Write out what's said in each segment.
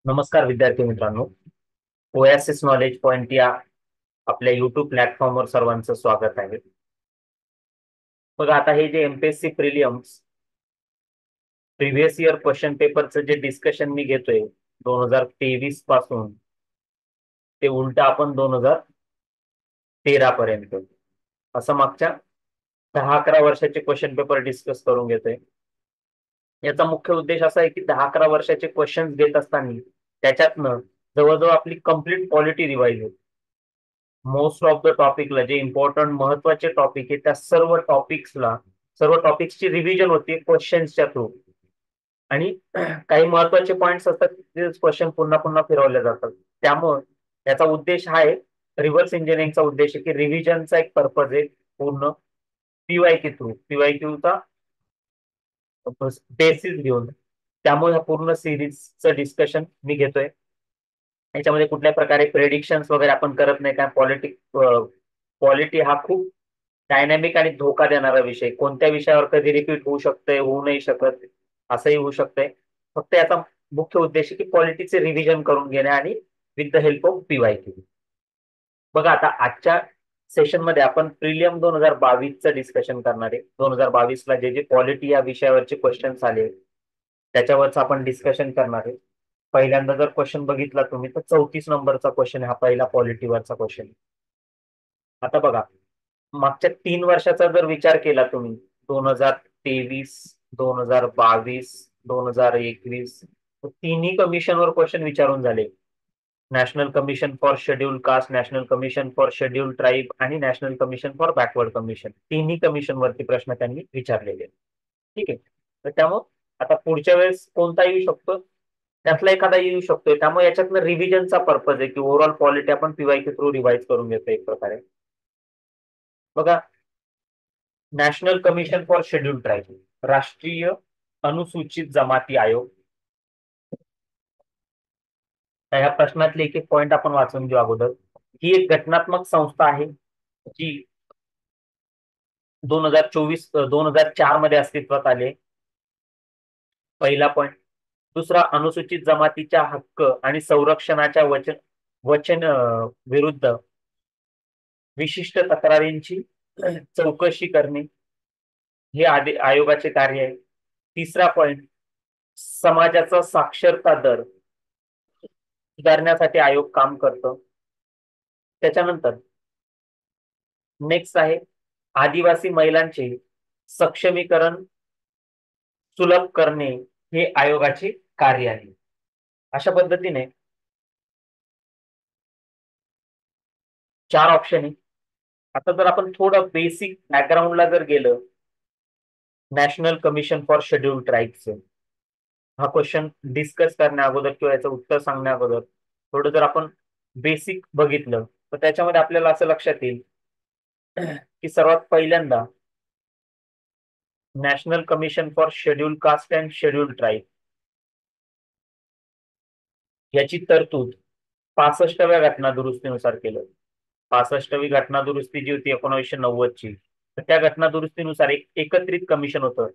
नमस्कार विद्यार्थी मित्रांनो. ओएसिस नॉलेज पॉइंट या आपल्या युट्यूब प्लॅटफॉर्मवर सर्वांचं स्वागत आहे. बघा, आता हे जे MPSC prelims previous year question पेपरचं जे डिस्कशन मी घेतोय 2023 पासून ते उलट आपण 2013 पर्यंत असं मागच्या 10-11 वर्षाचे क्वेश्चन पेपर डिस्कस करून घेतोय. याचा मुख्य उद्देश असा आहे की 10-11 वर्षाचे क्वेश्चन घेत असताना त्याच्यातनं जवळजवळ आपली कंप्लीट क्वालिटी रिवाइज होते. मोस्ट ऑफ द टॉपिकला जे इम्पॉर्टंट महत्वाचे टॉपिक आहे त्या सर्व टॉपिक्सची रिव्हिजन होती क्वेश्चन्सच्या थ्रू. आणि काही महत्वाचे पॉइंट्स असतात ते क्वेश्चन पुन्हा पुन्हा फिरवले जातात. त्यामुळे याचा उद्देश हा आहे, रिव्हर्स इंजिनिअरिंगचा उद्देश आहे की रिव्हिजनचा एक पर्पज आहे पूर्ण पीवायक्यूचा बेसिस घेऊन. त्यामुळे ह्या पूर्ण सिरीजचं डिस्कशन मी घेतोय. याच्यामध्ये कुठल्या प्रकारे प्रेडिक्शन्स वगैरे आपण करत नाही. काय क्वालिटी हा खूप डायनॅमिक आणि धोका देणारा विषय. कोणत्या विषयावर कधी रिपीट होऊ शकतंय, होऊ नाही शकत, असंही होऊ शकतंय. फक्त याचा मुख्य उद्देश आहे की क्वालिटीचे रिव्हिजन करून घेणे आणि with the help of PYQ. बघा, आता आजच्या सेशन मध्ये आपण प्रिलियम 2022चं डिस्कशन करणार आहे. 2022ला जे जे क्वालिटी या विषयावरचे क्वेश्चन्स आले त्याच्यावरच आपण डिस्कशन करणार आहे. पहिल्यांदा जर क्वेश्चन बघितला तुम्ही तर 34 नंबरचा क्वेश्चन हा पहिला क्वालिटीवरचा क्वेश्चन. आता बघा, मागच्या 3 वर्षाचा जर विचार केला तुम्ही, 2023, 2022, 2021, तिन्ही कमिशनवर क्वेश्चन विचारून झाले. National commission for schedule caste, national commission for schedule tribe आणि national commission for backward commission, तिन्ही कमिशन वरती प्रश्न त्यांनी विचारलेले. ठीक आहे. तर त्यामुळे आता पुढच्या वेळेस कोणता येऊ शकतो, त्यातला एखादा येऊ शकतोय. त्यामुळे याच्यातनं रिव्हिजनचा पर्पज आहे की ओव्हरऑल क्वालिटी आपण पीवायक्यू थ्रू रिवाइज करून घेतो एक प्रकारे. बघा, national commission for schedule tribe, राष्ट्रीय अनुसूचित जमाती आयोग. ह्या प्रश्नातले एक एक पॉइंट आपण वाचून घेऊ अगोदर. ही एक घटनात्मक संस्था आहे जी 2004 मध्ये अस्तित्वात आले. पहिला पॉइंट. दुसरा, अनुसूचित जमातीच्या हक्क आणि संरक्षणाच्या वचन विरुद्ध विशिष्ट तक्रारींची चौकशी करणे हे आयोगाचे कार्य आहे. तिसरा पॉइंट, समाजाचा साक्षरता दर सुधारण्यासाठी आयोग काम करतो. त्याच्यानंतर नेक्स्ट आहे, आदिवासी महिलांचे सक्षमीकरण सुलभ करणे हे आयोगाचे कार्य आहे. अशा पद्धतीने 4 ऑप्शन आहे. आता जर आपण थोडं बेसिक बॅकग्राऊंडला जर गेलं, नॅशनल कमिशन फॉर शेड्यूल ट्राईबचं हा क्वेश्चन डिस्कस करण्या अगोदर किंवा याचं उत्तर सांगण्या अगोदर थोडं जर आपण बेसिक बघितलं तर त्याच्यामध्ये आपल्याला असं लक्षात येईल की सर्वात पहिल्यांदा national commission for schedule caste and schedule tribe याची तरतूद 65व्या घटना दुरुस्तीनुसार केलं. 65वी घटना दुरुस्ती जी होती 1990ची, तर त्या घटना दुरुस्तीनुसार एक एकत्रित कमिशन होतं,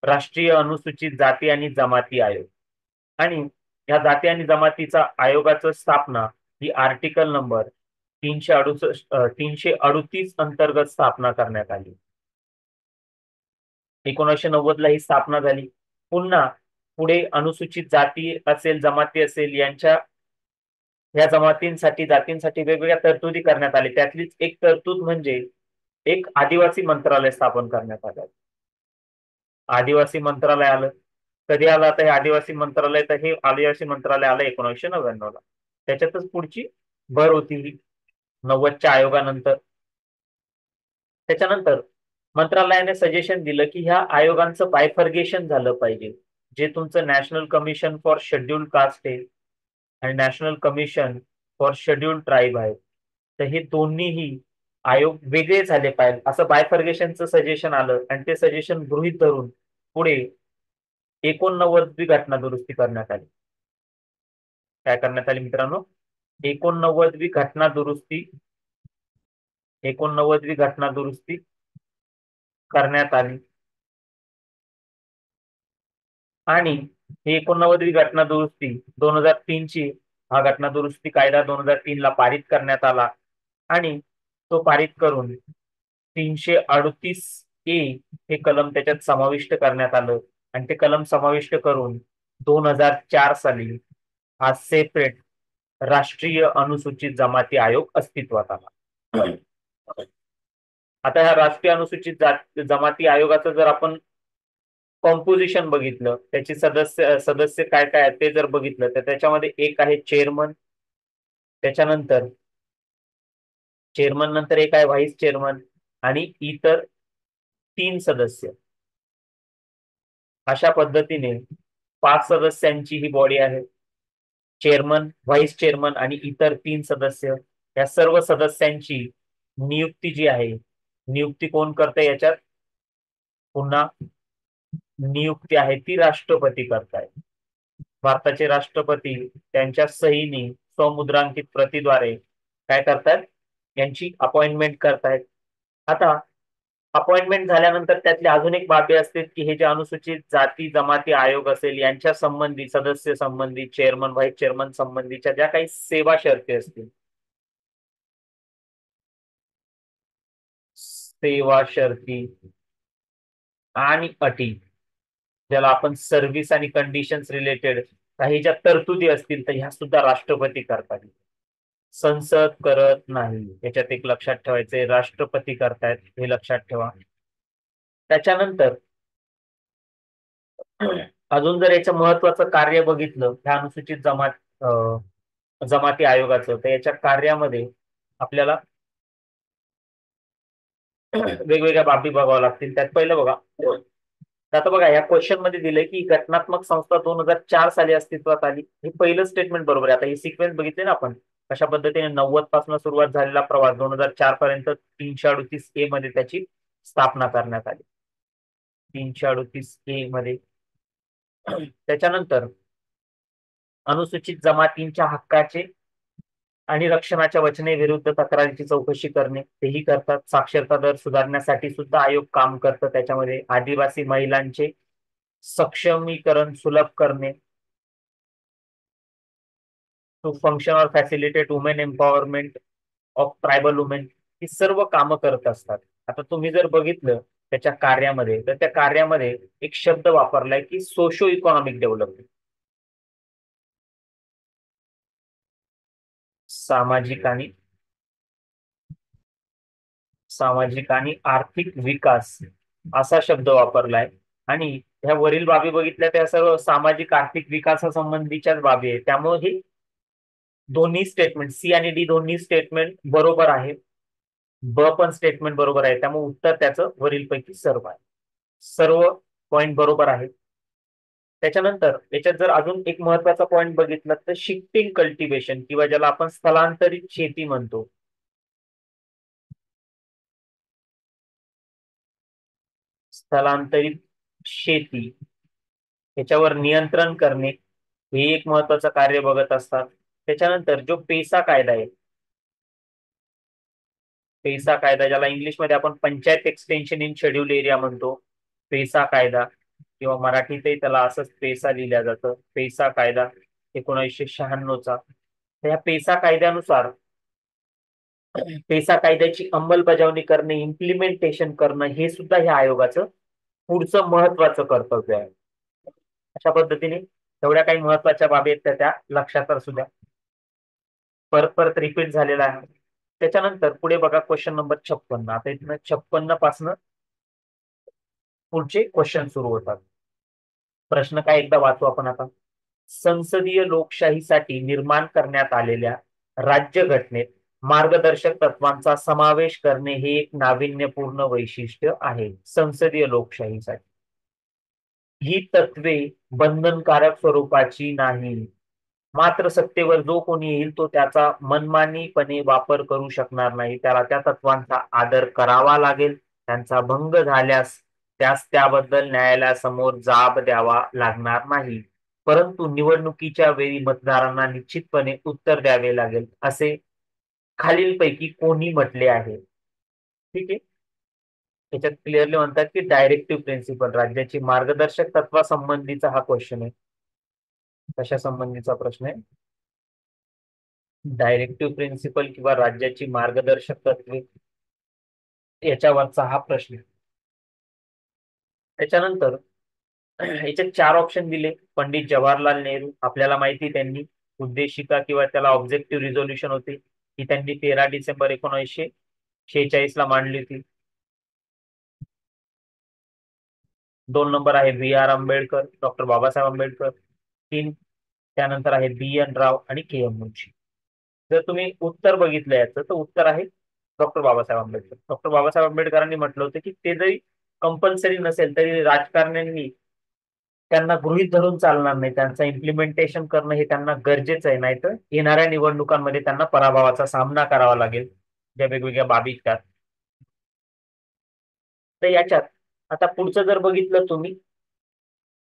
राष्ट्रीय अनुसूचित जाती आणि जमाती आयोग. आणि या जाती आणि जमातीचा आयोगाचं स्थापना ही आर्टिकल नंबर 338 अंतर्गत स्थापना करण्यात आली. 1990ला ही स्थापना झाली. पुन्हा पुढे अनुसूचित जाती असेल, जमाती असेल, या जमातींसाठी जातींसाठी वेगवेगळ्या तरतुदी करण्यात आली. त्यातलीच एक तरतूद म्हणजे एक आदिवासी मंत्रालय स्थापन करण्यात आलं. आदिवासी मंत्रालय आलं कधी आलं? आता हे आदिवासी मंत्रालय, तर हे आदिवासी मंत्रालय आलं 1999ला. त्याच्यातच पुढची भर होती ही 90च्या आयोगानंतर. त्याच्यानंतर मंत्रालयाने सजेशन दिलं की ह्या आयोगांचं बायफर्गेशन झालं पाहिजे. जे तुमचं national commission for schedule caste आहे आणि national commission for schedule tribe आहे, तर हे दोन्हीही आयोग वेगळे झाले पाहिजे असं बायफर्गेशनचं सजेशन आलं. आणि ते सजेशन गृहीत धरून पुढे 89वी घटना दुरुस्ती करण्यात आली. काय करण्यात आली मित्रांनो? 89वी घटना दुरुस्ती 89वी घटना दुरुस्ती करण्यात आली आणि ही 89वी घटना दुरुस्ती 2003 ची, हा घटना दुरुस्ती कायदा 2003 ला पारित करण्यात आला आणि तो पारित करून 338 ए हे कलम त्याच्यात समाविष्ट करण्यात आलं आणि ते कलम समाविष्ट करून 2004 साली हा सेपरेट राष्ट्रीय अनुसूचित जमाती आयोग अस्तित्वात आला. आता ह्या राष्ट्रीय अनुसूचित जमाती आयोगाचं जर आपण कॉम्पोजिशन बघितलं, त्याची सदस्य सदस्य काय काय आहेत ते जर बघितलं, तर त्याच्यामध्ये एक आहे चेअरमन, त्याच्यानंतर चेअरमन नंतर एक आहे व्हाईस चेअरमन आणि इतर 3 सदस्य. अशा पद्धतीने 5 सदस्यांची ही बॉडी आहे. चेअरमन, व्हाईस चेअरमन आणि इतर 3 सदस्य. या सर्व सदस्यांची नियुक्ती जी आहे, नियुक्ती कोण करते याच्यात? पुन्हा नियुक्ती आहे ती राष्ट्रपती करतायत. भारताचे राष्ट्रपती त्यांच्या सहीने स्वमुद्रांकित प्रतीद्वारे काय करतात? यांची अपॉइंटमेंट करतायत. आता अपॉइंटमेंट झाल्यानंतर त्यातली अजून एक बाबी असते की हे जे अनुसूचित जाती जमाती आयोग असेल यांच्या संबंधी, सदस्य संबंधी, चेअरमन व्हाईस चेअरमन संबंधीच्या ज्या काही सेवा शर्ती असतील, सेवा शर्ती आणि अटी, ज्याला आपण सर्व्हिस आणि कंडिशन्स रिलेटेड काही ज्या तरतुदी असतील, तर ह्या सुद्धा राष्ट्रपती करतात, संसद करत नाही. याच्यात एक लक्षात ठेवायचंय, राष्ट्रपती करतायत हे लक्षात ठेवा. त्याच्यानंतर अजून जर याचं महत्वाचं कार्य बघितलं ह्या अनुसूचित जमाती आयोगाचं, तर याच्या कार्यामध्ये आपल्याला वेगवेगळ्या बाबी बघाव्या लागतील. त्यात पहिलं बघा, आता बघा या क्वेश्चन मध्ये दिलंय की घटनात्मक संस्था 2004 साली अस्तित्वात आली. हे पहिलं स्टेटमेंट बरोबर आहे. आता ही सिक्वेन्स बघितली ना आपण, कशा पद्धतीने 90 पासून सुरुवात झालेला प्रवास 2004 पर्यंत 338 ए मध्ये त्याची स्थापना करण्यात आली. 338 ए मध्ये. त्याच्यानंतर अनुसूचित जमातींच्या हक्काचे आणि रक्षणाच्या वचने विरुद्ध तक्रारीची चौकशी करणे तेही करतात. साक्षरता दर सुधारण्यासाठी सुद्धा आयोग काम करतं. त्याच्यामध्ये आदिवासी महिलांचे सक्षमीकरण सुलभ करणे, टू फंक्शन और facilitate women empowerment of tribal women, ही सर्व कामं करत असतात. आता तुम्ही जर बघितलं त्याच्या कार्यामध्ये, तर त्या कार्यामध्ये एक शब्द वापरलाय की सोशो इकॉनॉमिक डेव्हलपमेंट, सामाजिक आणि आर्थिक विकास असा शब्द वापरलाय. आणि ह्या वरील बाबी बघितल्या त्या सर्व सामाजिक आर्थिक विकासासंबंधीच्याच बाबी आहे. त्यामुळे हे दोन्ही स्टेटमेंट, सी आणि डी दोन्ही स्टेटमेंट बरोबर आहे. ब पण स्टेटमेंट बरोबर आहे. त्यामुळे उत्तर त्याचं वरीलपैकी सर्व आहे. सर्व पॉइंट बरोबर आहे. त्याच्यानंतर याच्यात जर अजून एक महत्वाचा पॉइंट बघितला तर शिफ्टिंग कल्टिवेशन, किंवा ज्याला आपण स्थलांतरित शेती म्हणतो, स्थलांतरित शेती, याच्यावर नियंत्रण करणे हे एक महत्वाचं कार्य बघत असतात. त्याच्यानंतर जो पेसा कायदा आहे, पेसा कायदा ज्याला इंग्लिशमध्ये आपण panchayat extension in schedule area म्हणतो, पेसा कायदा, किंवा मराठीतही त्याला असंच पेसा लिहिल्या जातं, पेसा कायदा 1996 चा. तर या पेसा कायद्यानुसार पेसा कायद्याची अंमलबजावणी करणे, इम्प्लिमेंटेशन करणं हे सुद्धा ह्या आयोगाचं पुढचं महत्वाचं कर्तव्य आहे. अशा पद्धतीने तेवढ्या काही महत्वाच्या बाबी आहेत त्या लक्षात असू द्या. परत परत रिपीट झालेला आहे. त्याच्यानंतर पुढे बघा क्वेश्चन नंबर 56. आता इथनं 56 पासन पुढचे क्वेश्चन सुरू होतात. प्रश्न काय एकदा वाचू आपण आता. संसदीय लोकशाहीसाठी निर्माण करण्यात आलेल्या राज्यघटनेत मार्गदर्शक तत्वांचा समावेश करणे हे एक नाविन्यपूर्ण वैशिष्ट्य आहे संसदीय लोकशाहीसाठी. ही तत्वे बंधनकारक स्वरूपाची नाही, मात्र सत्तेवर जो कोणी येईल तो त्याचा मनमानीपणे वापर करू शकणार नाही. त्याला त्या तत्वांचा आदर करावा लागेल. त्यांचा भंग झाल्यास त्यास त्याबद्दल न्यायालयासमोर जाब द्यावा लागणार नाही, परंतु निवडणुकीच्या वेळी मतदारांना निश्चितपणे उत्तर द्यावे लागेल, असे खालीलपैकी कोणी म्हटले आहे? ठीक आहे. याच्यात क्लिअरली म्हणतात की डायरेक्टिव्ह प्रिन्सिपल, राज्याची मार्गदर्शक तत्वासंबंधीचा हा क्वेश्चन आहे. कशा संबंधीचा प्रश्न आहे? डायरेक्टिव्ह प्रिन्सिपल किंवा राज्याची मार्गदर्शक तत्वे याच्यावरचा हा प्रश्न आहे. त्याच्यानंतर याच्यात चार ऑप्शन दिले. पंडित जवाहरलाल नेहरू, आपल्याला माहिती त्यांनी उद्देशिका किंवा त्याला ऑब्जेक्टिव्ह रिझोल्युशन होती की त्यांनी 13 डिसेंबर 1946 ला मांडली होती. 2 नंबर आहे बी आर आंबेडकर, डॉक्टर बाबासाहेब आंबेडकर. 3 त्यानंतर आहे बी एन राव आणि के एम मुन्शी. जर तुम्ही उत्तर बघितलं याचं तर उत्तर आहे डॉक्टर बाबासाहेब आंबेडकर. डॉक्टर बाबासाहेब आंबेडकरांनी म्हटलं होतं की ते जरी कंपल्सरी नसेल तरी राजकारण्यांनी त्यांना गृहीत धरून चालणार नाही, त्यांचं इम्प्लिमेंटेशन करणं हे त्यांना गरजेचं आहे, नाहीतर येणाऱ्या निवडणुकांमध्ये त्यांना पराभवाचा सामना करावा लागेल, ज्या वेगवेगळ्या बाबी त्यात. तर याच्यात आता पुढचं जर बघितलं तुम्ही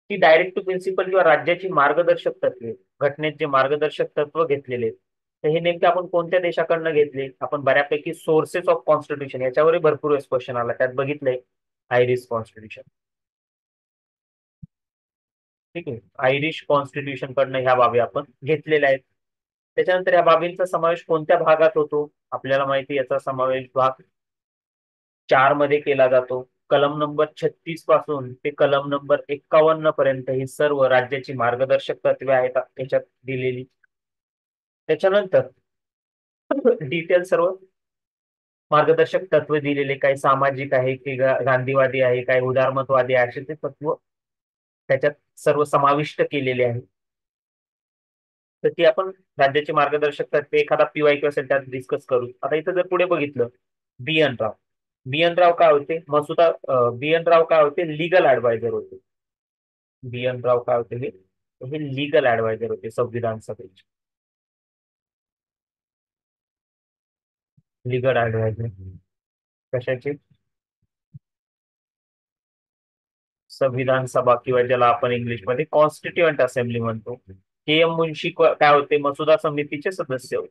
की डायरेक्ट टू प्रिन्सिपल किंवा राज्याची मार्गदर्शक तत्वे, घटनेत जे मार्गदर्शक तत्व घेतलेले आहेत, तर हे नेमके आपण कोणत्या देशाकडनं घेतले? आपण बऱ्यापैकी सोर्सेस ऑफ कॉन्स्टिट्यूशन याच्यावरही भरपूर वेळेस क्वेश्चन आला, त्यात बघितलंय आयरिश कॉन्स्टिट्यूशन. ठीक आहे, आयरिश कॉन्स्टिट्यूशन कडनं ह्या बाबी आपण घेतलेल्या आहेत. त्याच्यानंतर या बाबींचा समावेश कोणत्या भागात होतो? आपल्याला माहिती याचा समावेश भाग 4 मध्ये केला जातो. कलम नंबर 36 पासून ते कलम नंबर 51 पर्यंत ही सर्व राज्याची मार्गदर्शक तत्वे आहेत याच्यात दिलेली. त्याच्यानंतर डिटेल सर्व मार्गदर्शक तत्व दिलेले, काही सामाजिक आहे की गांधीवादी आहे, काही उदारमतवादी आहे, असे ते तत्व त्याच्यात सर्व समाविष्ट केलेले आहे. तर ती आपण राज्याचे मार्गदर्शक तत्वे एखादा पीवायक्यू असेल त्यात डिस्कस करू. आता इथं जर पुढे बघितलं बी एन राव, बी एन राव काय होते? बी एन राव काय होते? लिगल ऍडवायझर होते. बी एन राव काय होते? हे लिगल ऍडवायझर होते संविधान सभेचे. लिगल ऍडवायझर कशाचे? संविधान सभा किंवा ज्याला आपण इंग्लिशमध्ये कॉन्स्टिट्युएंट असेंब्ली म्हणतो. के एम मुन्शी काय होते? मसुदा समितीचे सदस्य होते.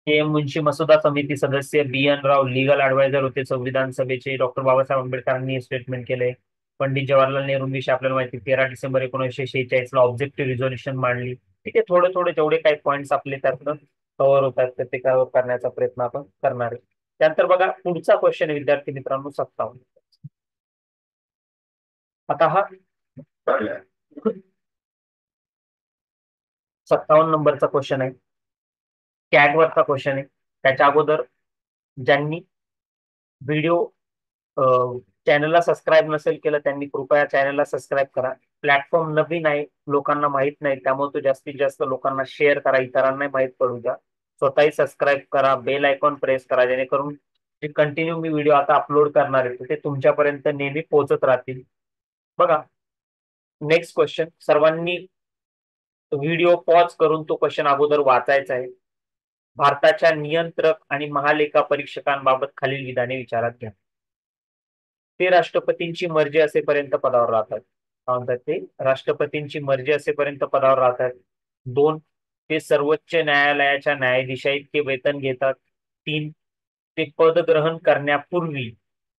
के एम मुन्शी मसुदा समिती सदस्य, बी एन राव लीगल ऍडवायझर होते संविधान सभेचे. डॉक्टर बाबासाहेब आंबेडकरांनी स्टेटमेंट केले. पंडित जवाहरलाल नेहरूंविषयी आपल्याला माहिती 13 डिसेंबर 1946 ला ऑब्जेक्टिव्ह रिझोल्युशन मांडली. ठीक आहे, थोडे थोडे जेवढे काही पॉईंट्स आपले त्यातनं कव्हर होतात तर ते कव्हर करण्याचा प्रयत्न आपण करणार आहे. त्यानंतर बघा पुढचा क्वेश्चन विद्यार्थी मित्रांनो 57. आता हा 57 नंबरचा क्वेश्चन आहे, कॅग वरचा क्वेश्चन आहे. त्याच्या अगोदर ज्यांनी व्हिडिओ चॅनलला सबस्क्राईब नसेल केलं त्यांनी कृपया चॅनलला सबस्क्राईब करा. प्लॅटफॉर्म नवीन आहे, लोकांना माहित नाही, त्यामुळे तो जास्तीत जास्त लोकांना शेअर करा, इतरांना माहित पडू द्या. स्वतःही सबस्क्राईब करा, बेल आयकॉन प्रेस करा, जेणेकरून जे कंटिन्यू मी व्हिडिओ आता अपलोड करणार आहे ते तुमच्यापर्यंत नेहमी पोहोचत राहतील. बघा नेक्स्ट क्वेश्चन, सर्वांनी व्हिडिओ पॉज करून तो क्वेश्चन अगोदर वाचायचा आहे. भारताच्या नियंत्रक आणि महालेखा परीक्षकांबाबत खालील विधाने विचारात घ्या. ते राष्ट्रपतींची मर्जी असेपर्यंत पदावर राहतात. काय म्हणतात? ते राष्ट्रपतींची मर्जी असेपर्यंत पदावर राहतात. 2, ते सर्वोच्च न्यायालयाच्या न्यायाधीशा इतके वेतन घेतात. 3, ते पद ग्रहण करण्यापूर्वी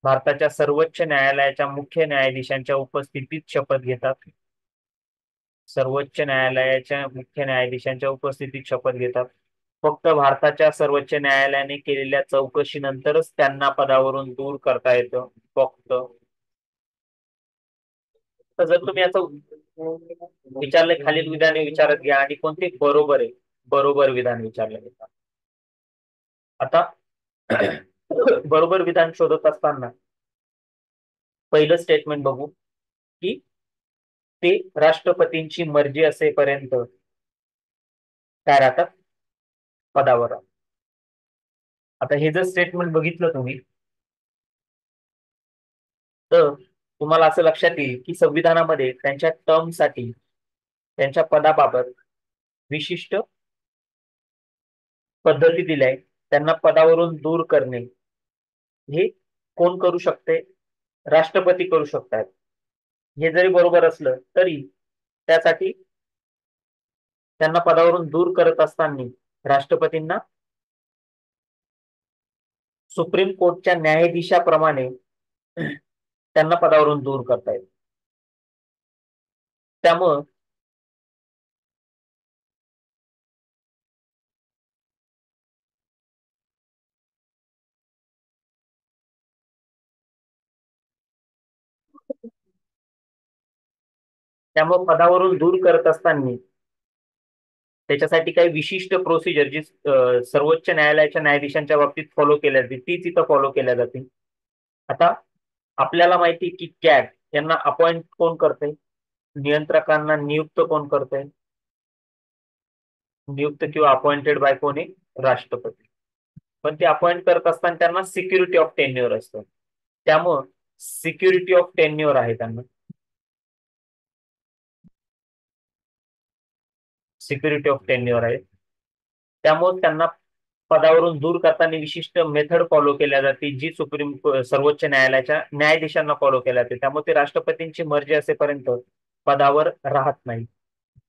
भारताच्या सर्वोच्च न्यायालयाच्या मुख्य न्यायाधीशांच्या उपस्थितीत शपथ घेतात. सर्वोच्च न्यायालयाच्या मुख्य न्यायाधीशांच्या उपस्थितीत शपथ घेतात. फक्त भारताच्या सर्वोच्च न्यायालयाने केलेल्या चौकशीनंतरच त्यांना पदावरून दूर करता येतं. फक्त तर जर तुम्ही याचं विचारलं खालील विधाने विचारत घ्या आणि कोणते बरोबर आहे, बरोबर विधान विचारलं गेलं. आता बरोबर विधान शोधत असताना पहिलं स्टेटमेंट बघू की ते राष्ट्रपतींची मर्जी असेपर्यंत काय राहतात? पदावर. आता हे जर स्टेटमेंट बघितलं तुम्ही तर तुम्हाला असं लक्षात येईल की संविधानामध्ये त्यांच्या टर्मसाठी त्यांच्या पदाबाबत विशिष्ट पद्धती दिल्या आहेत. त्यांना पदावरून दूर करणे हे कोण करू शकते? राष्ट्रपती करू शकतात. हे जरी बरोबर असलं तरी त्यासाठी त्यांना पदावरून दूर करत असताना राष्ट्रपतींना सुप्रीम कोर्टच्या न्यायाधीशाप्रमाणे त्यांना पदावरून दूर करता येईल. त्यामुळं त्यामुळे पदावरून दूर करत असताना त्याच्यासाठी काही विशिष्ट प्रोसिजर जी सर्वोच्च न्यायालयाच्या न्यायाधीशांच्या बाबतीत फॉलो केल्या जाते तीच इथं फॉलो केल्या जाते. आता आपल्याला माहिती की कॅग यांना अपॉइंट कोण करते, नियंत्रकांना नियुक्त कोण करते, नियुक्त किंवा अपॉइंटेड बाय कोणी, राष्ट्रपती. पण ते अपॉइंट करत असताना त्यांना सिक्युरिटी ऑफ टेन्युअर असतं. त्यामुळं सिक्युरिटी ऑफ टेन्युअर आहे त्यांना, सिक्युरिटी ऑफ टेन्युअर आहे. त्यामुळे त्यांना पदावरून दूर करताना विशिष्ट मेथड फॉलो केल्या जाते जी सर्वोच्च न्यायालयाच्या न्यायाधीशांना फॉलो केल्या जाते. त्यामुळे ते राष्ट्रपतींची मर्जी असेपर्यंत पदावर राहत नाही.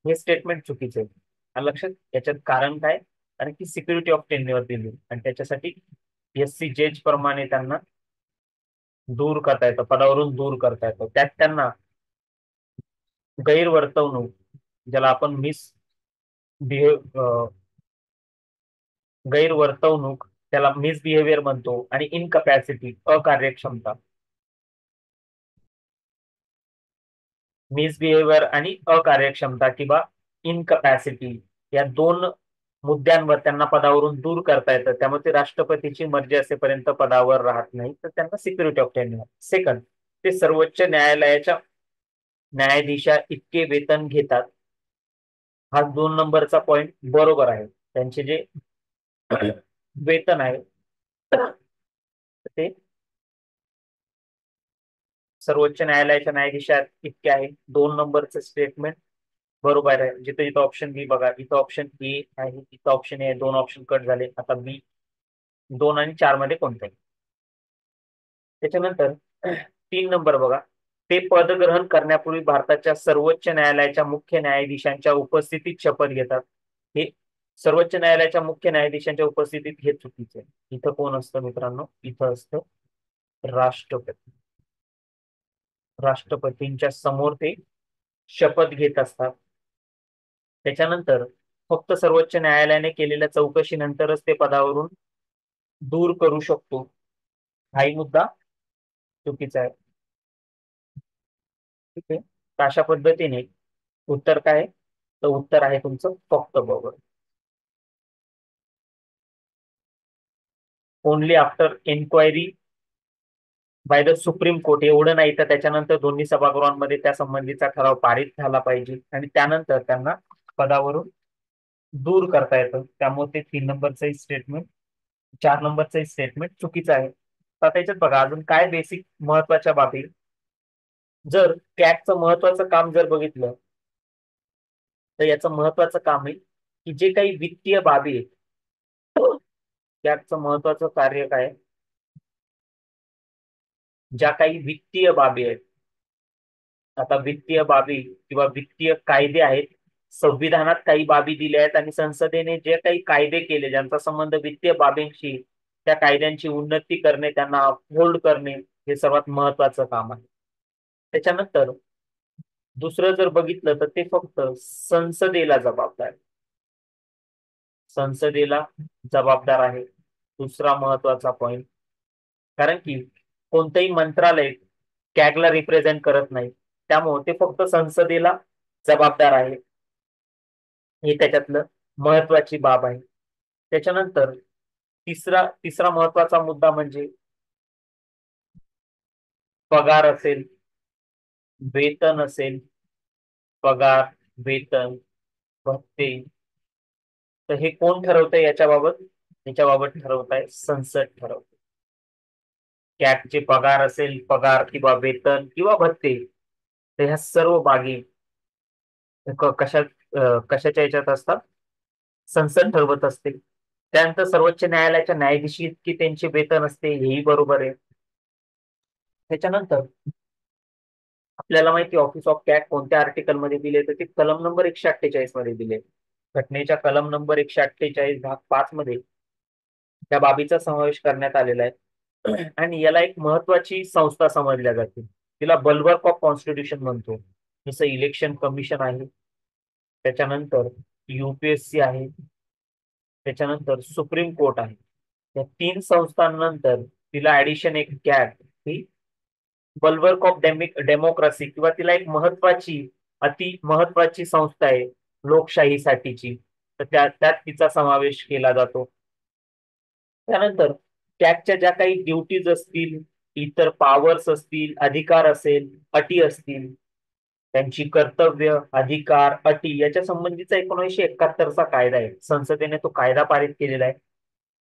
हे स्टेटमेंट चुकीचे आहे. लक्षात, याच्यात कारण काय, कारण की सिक्युरिटी ऑफ टेन्युअर दिली आणि त्याच्यासाठी एससी जज प्रमाणे त्यांना दूर करता येतं, पदावरून दूर करता येतं. त्यात त्यांना गैरवर्तवणूक, ज्याला आपण गैरवर्तवणूक त्याला मिसबिहेवियर म्हणतो, आणि इनकपॅसिटी अकार्यक्षमता, मिसबिहेवियर आणि अकार्यक्षमता किंवा इनकपॅसिटी या दोन मुद्द्यांवर त्यांना पदावरून दूर करता येतं. त्यामुळे ते राष्ट्रपतीची मर्जी असेपर्यंत पदावर राहत नाही, तर त्यांना सिक्युरिटी ऑफ टेन्युअर. सेकंड, ते सर्वोच्च न्यायालयाच्या न्यायाधीशा इतके वेतन घेतात. हा 2 नंबरचा पॉइंट बरोबर आहे. त्यांचे जे वेतन आहे ते सर्वोच्च न्यायालयाच्या न्यायाधीशात इतके आहे. 2 नंबरचं स्टेटमेंट बरोबर आहे. जिथे जिथं ऑप्शन बी बघा, इथं ऑप्शन ए आहे, इथं ऑप्शन ए, 2 ऑप्शन कट झाले. आता बी 2 आणि 4 मध्ये कोणतं आहे. त्याच्यानंतर 3 नंबर बघा, ते पद ग्रहण करण्यापूर्वी भारताच्या सर्वोच्च न्यायालयाच्या मुख्य न्यायाधीशांच्या उपस्थितीत शपथ घेतात. हे सर्वोच्च न्यायालयाच्या मुख्य न्यायाधीशांच्या उपस्थितीत हे चुकीचे आहे. इथं कोण असतं मित्रांनो, इथं असतं राष्ट्रपती. राष्ट्रपतींच्या समोर ते शपथ घेत असतात. त्याच्यानंतर फक्त सर्वोच्च न्यायालयाने केलेल्या चौकशीनंतरच ते पदावरून दूर करू शकतो. हाही मुद्दा चुकीचा आहे. ठीक आहे, तर अशा पद्धतीने उत्तर काय आहे? तर उत्तर आहे तुमचं फक्त बरोबर. Only after enquiry by the supreme court, एवढं नाही तर त्याच्यानंतर दोन्ही सभागृहांमध्ये त्या संबंधीचा ठराव पारित झाला पाहिजे आणि त्यानंतर त्यांना पदावरून दूर करता येतं. त्यामुळे ते 3 नंबरचं स्टेटमेंट, 4 नंबरचं स्टेटमेंट चुकीचं आहे. तर त्याच्यात बघा अजून काय बेसिक महत्वाच्या बाबी. जर कॅगचं महत्वाचं काम जर बघितलं तर याचं महत्वाचं काम आहे की जे काही वित्तीय बाबी आहेत, कॅगचं महत्वाचं कार्य काय आहे, ज्या काही वित्तीय बाबी आहेत. आता वित्तीय बाबी किंवा वित्तीय कायदे आहेत, संविधानात काही बाबी दिल्या आहेत आणि संसदेने जे काही कायदे केले ज्यांचा संबंध वित्तीय बाबींशी, त्या कायद्यांची उन्नती करणे, त्यांना अपहोल्ड करणे, हे सर्वात महत्वाचं काम आहे. त्याच्यानंतर दुसरं जर बघितलं तर ते फक्त संसदेला जबाबदार, संसदेला जबाबदार आहे. दुसरा महत्वाचा पॉइंट, कारण की कोणतंही मंत्रालय कॅगला रिप्रेझेंट करत नाही, त्यामुळे ते फक्त संसदेला जबाबदार आहे. हे त्याच्यातलं महत्वाची बाब आहे. त्याच्यानंतर तिसरा महत्वाचा मुद्दा म्हणजे पगार असेल, वेतन असेल, पगार, वेतन, भत्ते, तर हे कोण ठरवतंय याच्याबाबत ठरवत आहे संसद ठरवते. कॅगचे पगार असेल, पगार किंवा वेतन किंवा भत्ते, तर ह्या सर्व बाबी कशाच्या याच्यात असतात, संसद ठरवत असते. त्यानंतर सर्वोच्च न्यायालयाच्या न्यायाधीशी इतकी त्यांचे वेतन असते, हेही बरोबर आहे. त्याच्यानंतर आपल्याला माहिती ऑफिस ऑफ कॅट कोणत्या आर्टिकल मध्ये दिले, तर ते कलम नंबर 148 मध्ये दिले. घटनेच्या कलम नंबर 148 भाग 5 मध्ये त्या बाबीचा समावेश करण्यात आलेला आहे. आणि याला एक महत्वाची संस्था समजल्या जाते, तिला बल्बर्क ऑफ कॉन्स्टिट्यूशन म्हणतो. जसं इलेक्शन कमिशन आहे, त्याच्यानंतर युपीएससी आहे, त्याच्यानंतर सुप्रीम कोर्ट आहे. या तीन संस्थांनंतर तिला ऍडिशन एक कॅट ही बल्बर्क ऑफ डेमोक्रेसी किंवा तिला एक महत्वाची अति महत्वाची संस्था आहे लोकशाहीसाठीची, तर त्यात तिचा समावेश केला जातो. त्यानंतर कॅगच्या ज्या काही ड्युटीज असतील, इतर पॉवर्स असतील, अधिकार असेल, अटी असतील, त्यांची कर्तव्य, अधिकार, अटी याच्या संबंधीचा 1971चा कायदा आहे. संसदेने तो कायदा पारित केलेला आहे.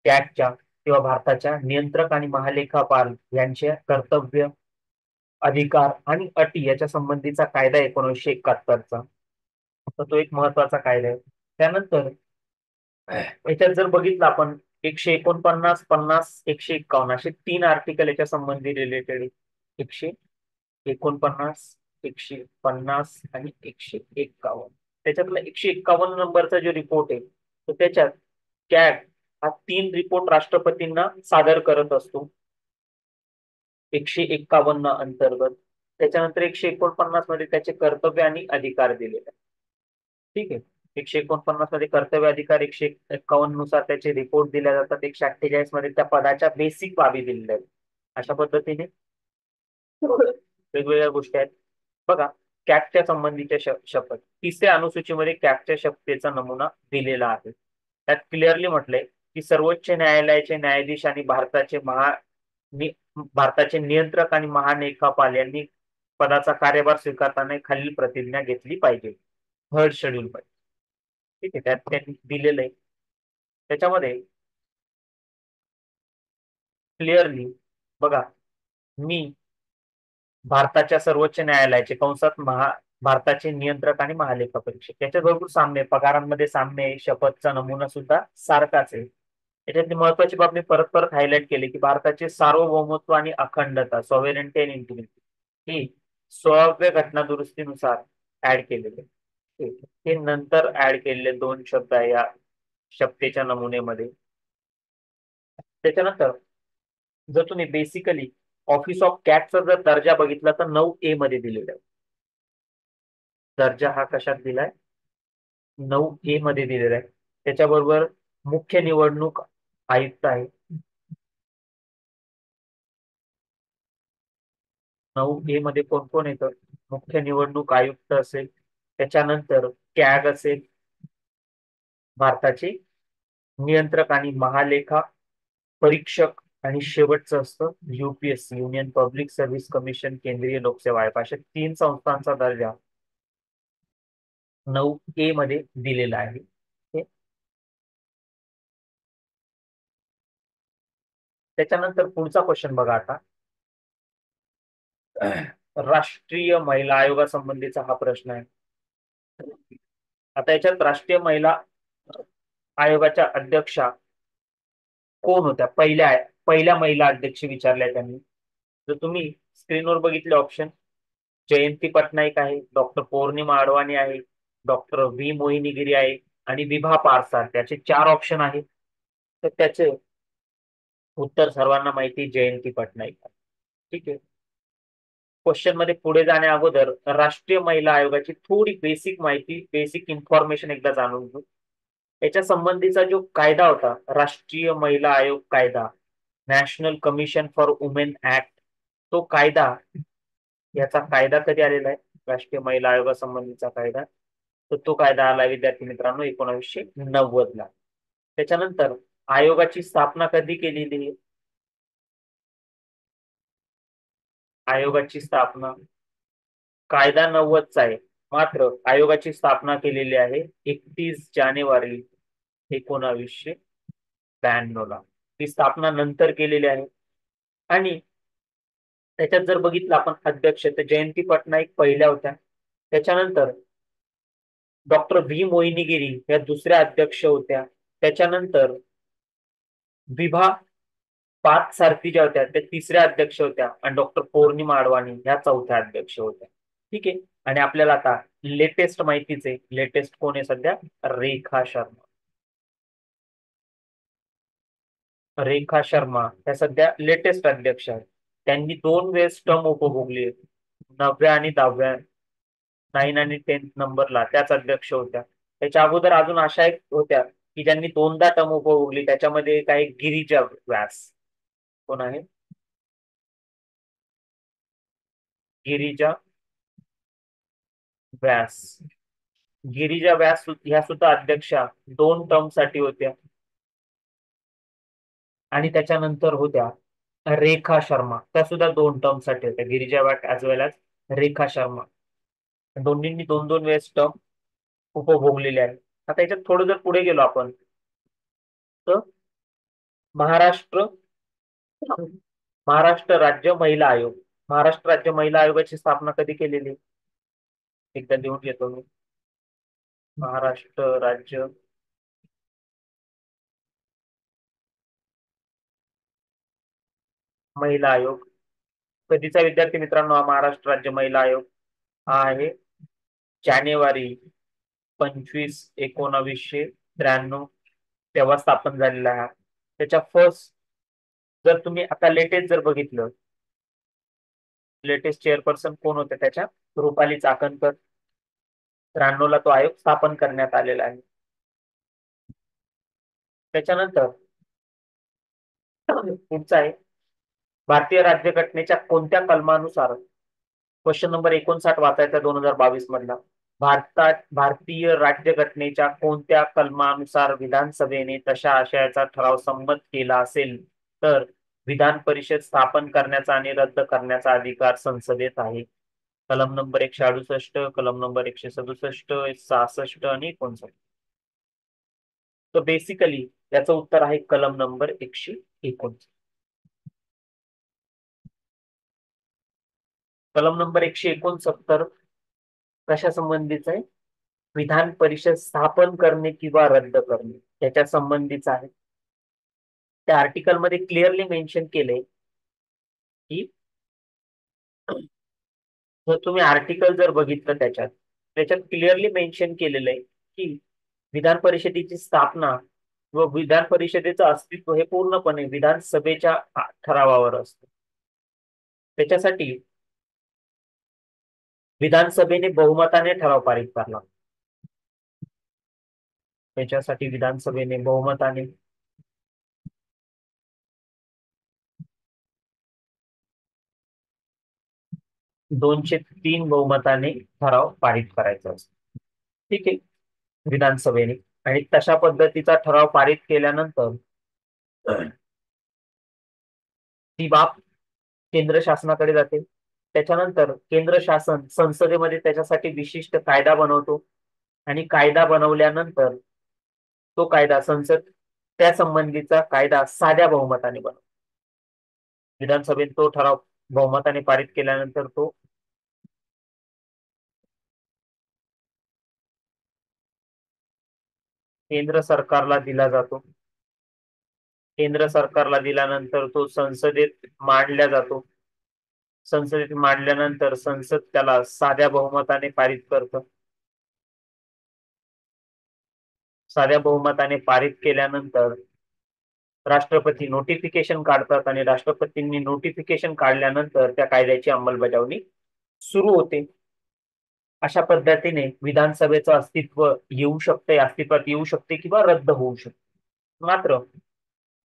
कॅगच्या किंवा भारताच्या नियंत्रक आणि महालेखापाल यांचे कर्तव्य, अधिकार आणि अटी याच्या संबंधीचा कायदा 1971चा. तर तो एक महत्वाचा कायदा आहे. त्यानंतर याच्यात जर बघितलं आपण 149, 50, 151 असे 3 आर्टिकल याच्या संबंधी रिलेटेड आहे. 149, 150 आणि 151. त्याच्यातला 151 नंबरचा जो रिपोर्ट आहे, तर त्याच्यात कॅग हा 3 रिपोर्ट राष्ट्रपतींना सादर करत असतो 151 अंतर्गत. त्याच्यानंतर 149 मध्ये त्याचे कर्तव्य आणि अधिकार दिलेले आहेत. ठीक आहे. 149 मध्ये कर्तव्य अधिकार, 151 नुसार त्याचे रिपोर्ट दिले जातात, 148 मध्ये त्या पदाच्या बेसिक बाबी दिलेल्या आहेत. अशा पद्धतीने वेगवेगळ्या गोष्टी आहेत. बघा, कॅगच्या संबंधीच्या शपथ 3ऱ्या अनुसूचीमध्ये कॅगच्या शपथेचा नमुना दिलेला आहे. त्यात क्लिअरली म्हटलंय की सर्वोच्च न्यायालयाचे न्यायाधीश आणि भारताचे नियंत्रक आणि महालेखापाल यांनी पदाचा कार्यभार स्वीकारताना खालील प्रतिज्ञा घेतली पाहिजे. 3rd शेड्यूल मध्ये ठीक आहे, त्यात त्यांनी दिलेलं आहे. त्याच्यामध्ये क्लिअरली बघा, मी भारताच्या सर्वोच्च न्यायालयाचे कंसात भारताचे नियंत्रक आणि महालेखा परीक्षक त्याच्यात भरपूर साम्य, पगारांमध्ये साम्य, शपथचा नमुना सुद्धा सारखाच आहे. याच्यातली महत्वाची बाब मी परत परत हायलाइट केली की भारताचे सार्वभौमत्व आणि अखंडता, सॉव्हेरेंटी अँड इंटिग्रिटी ही 16व्या घटना दुरुस्तीनुसार ऍड केलेले. हे नंतर ऍड केलेले 2 शब्द आहे या शपथेच्या नमुनेमध्ये. त्याच्यानंतर जर तुम्ही बेसिकली ऑफिस ऑफ कॅटचा जर दर्जा बघितला तर 9A मध्ये दिलेला आहे. दर्जा हा कशात दिलाय? 9A मध्ये दिलेला आहे. त्याच्याबरोबर मुख्य निवडणूक आयुक्त आहे. 9A मध्ये कोण कोण येतं? मुख्य निवडणूक आयुक्त असेल, त्याच्यानंतर कॅग असेल, भारताचे नियंत्रक आणि महालेखा परीक्षक, आणि शेवटचं असतं UPSC, union public service commission, केंद्रीय लोकसेवा आयोग. अशा 3 संस्थांचा दर्जा 9A मध्ये दिलेला आहे. त्याच्यानंतर पुढचा क्वेश्चन बघा आता, राष्ट्रीय महिला आयोगासंबंधीचा हा प्रश्न आहे. आता याच्यात राष्ट्रीय महिला आयोगाच्या अध्यक्षा कोण होत्या? पहिल्या महिला अध्यक्ष विचारल्या त्यांनी. जर तुम्ही स्क्रीनवर बघितले ऑप्शन, जयंती पटनाईक आहे, डॉक्टर पौर्णिमा अडवाणी आहे, डॉक्टर व्ही मोहिनीगिरी आहे आणि विभा पारसार. त्याचे 4 ऑप्शन आहेत. तर त्याचे उत्तर सर्वांना माहिती जयंती पटनाईक. ठीक आहे. क्वेश्चन मध्ये पुढे जाण्या अगोदर राष्ट्रीय महिला आयोगाची थोडी बेसिक माहिती, बेसिक इन्फॉर्मेशन एकदा जाणून घेऊ. याच्या संबंधीचा जो कायदा होता, राष्ट्रीय महिला आयोग कायदा, national commission for women act, तो कायदा, याचा कायदा कधी आलेला आहे? राष्ट्रीय महिला आयोगासंबंधीचा कायदा, तर तो कायदा आला विद्यार्थी मित्रांनो 1990 ला. त्याच्यानंतर आयोगाची स्थापना कधी केलेली आहे? आयोगाची स्थापना कायदा 90चा आहे, मात्र आयोगाची स्थापना केलेली आहे 31 जानेवारी 1992 ला. ती स्थापना नंतर केलेली आहे. आणि त्याच्यात जर बघितलं आपण अध्यक्ष, तर जयंती पटनाईक पहिल्या होत्या. त्याच्यानंतर डॉक्टर व्ही मोहिनीगिरी या दुसऱ्या अध्यक्ष होत्या. त्याच्यानंतर विभा पाच सारथी ज्या होत्या त्या 3ऱ्या अध्यक्ष होत्या आणि डॉक्टर पौर्णिमा अडवाणी ह्या 4थ्या अध्यक्ष होत्या. ठीक आहे. आणि आपल्याला आता लेटेस्ट माहितीच आहे. लेटेस्ट कोण आहे सध्या? रेखा शर्मा. रेखा शर्मा त्या सध्या लेटेस्ट अध्यक्ष आहेत. त्यांनी 2 वेळेस टर्म उपभोगली आहे. 9व्या आणि 10व्या, 9 आणि 10th नंबरला त्याच अध्यक्ष होत्या. त्याच्या अगोदर अजून अशा एक होत्या की ज्यांनी 2दा टर्म उपभोगली. त्याच्यामध्ये काही गिरिजा व्यास. कोण आहे? गिरिजा व्यास. गिरिजा व्यास ह्या सुद्धा अध्यक्षा 2 टर्म साठी होत्या. आणि त्याच्यानंतर होत्या रेखा शर्मा. त्या सुद्धा 2 टर्म साठी होत्या. गिरिजा व्यास ऍज वेल एज रेखा शर्मा. दोन्हींनी 2-2 वेळेस टर्म उपभोगलेले आहे. आता याच्यात थोडं जर पुढे गेलो आपण तर महाराष्ट्र महाराष्ट्र राज्य महिला आयोग. महाराष्ट्र राज्य महिला आयोगाची स्थापना कधी केलेली? एकदा लिहून घेतो मी. महाराष्ट्र राज्य महिला आयोग. कधीचा विद्यार्थी मित्रांनो हा महाराष्ट्र राज्य महिला आयोग? हा आहे जानेवारी 25, 1993 तेव्हा स्थापन झालेला आहे. त्याच्या फर्स्ट जर तुम्ही आता लेटेस्ट जर बघितलं, लेटेस्ट चेअरपर्सन कोण होते त्याच्या? रुपाली चाकणकर. 93ला तो आयोग स्थापन करण्यात आलेला आहे. त्याच्यानंतर पुढचा आहे भारतीय राज्यघटनेच्या कोणत्या कलमानुसार? क्वेश्चन नंबर 59 वाचायचा 2022 मधला. भारतीय राज्यघटनेच्या कोणत्या कलमानुसार विधानसभेने तशा आशयाचा ठराव संमत केला असेल तर विधान परिषद स्थापन करण्याचा आणि रद्द करण्याचा अधिकार संसदेत आहे? कलम नंबर 168, कलम नंबर 167, 66 आणि 59. तर बेसिकली याचं उत्तर आहे कलम नंबर 169. कलम नंबर 169 कशा संबंधीच आहे? विधान परिषद स्थापन करणे किंवा रद्द करणे त्याच्या संबंधीच आहे. त्या आर्टिकल मध्ये क्लिअरली मेन्शन केले की जर तुम्ही आर्टिकल जर बघितलं त्याच्यात क्लिअरली मेन्शन केलेलं आहे की विधान परिषदेची स्थापना व विधान परिषदेचं अस्तित्व हे पूर्णपणे विधानसभेच्या ठरावावर असतं. त्याच्यासाठी विधानसभेने बहुमताने ठराव पारित करला. त्याच्यासाठी विधानसभेने बहुमताने 203 बहुमताने ठराव पारित करायचा असतो. ठीक आहे. विधानसभेने आणि तशा पद्धतीचा ठराव पारित केल्यानंतर ती बाब केंद्र शासनाकडे जाते. त्याच्यानंतर केंद्र शासन संसदेमध्ये त्याच्यासाठी विशिष्ट कायदा बनवतो आणि कायदा बनवल्यानंतर तो कायदा संसद त्या संबंधीचा कायदा साध्या बहुमताने बनवतो. विधानसभेत तो ठराव बहुमताने पारित केल्यानंतर तो केंद्र सरकारला दिला जातो. केंद्र सरकारला दिल्यानंतर तो संसदेत मांडला जातो. संसदेत मांडल्यानंतर संसद त्याला साध्या बहुमताने पारित करतं. साध्या बहुमताने पारित केल्यानंतर राष्ट्रपती नोटिफिकेशन काढतात आणि राष्ट्रपतींनी नोटिफिकेशन काढल्यानंतर त्या कायद्याची अंमलबजावणी सुरू होते. अशा पद्धतीने विधानसभेचं अस्तित्व येऊ शकते, अस्तित्वात येऊ शकते किंवा रद्द होऊ शकते. मात्र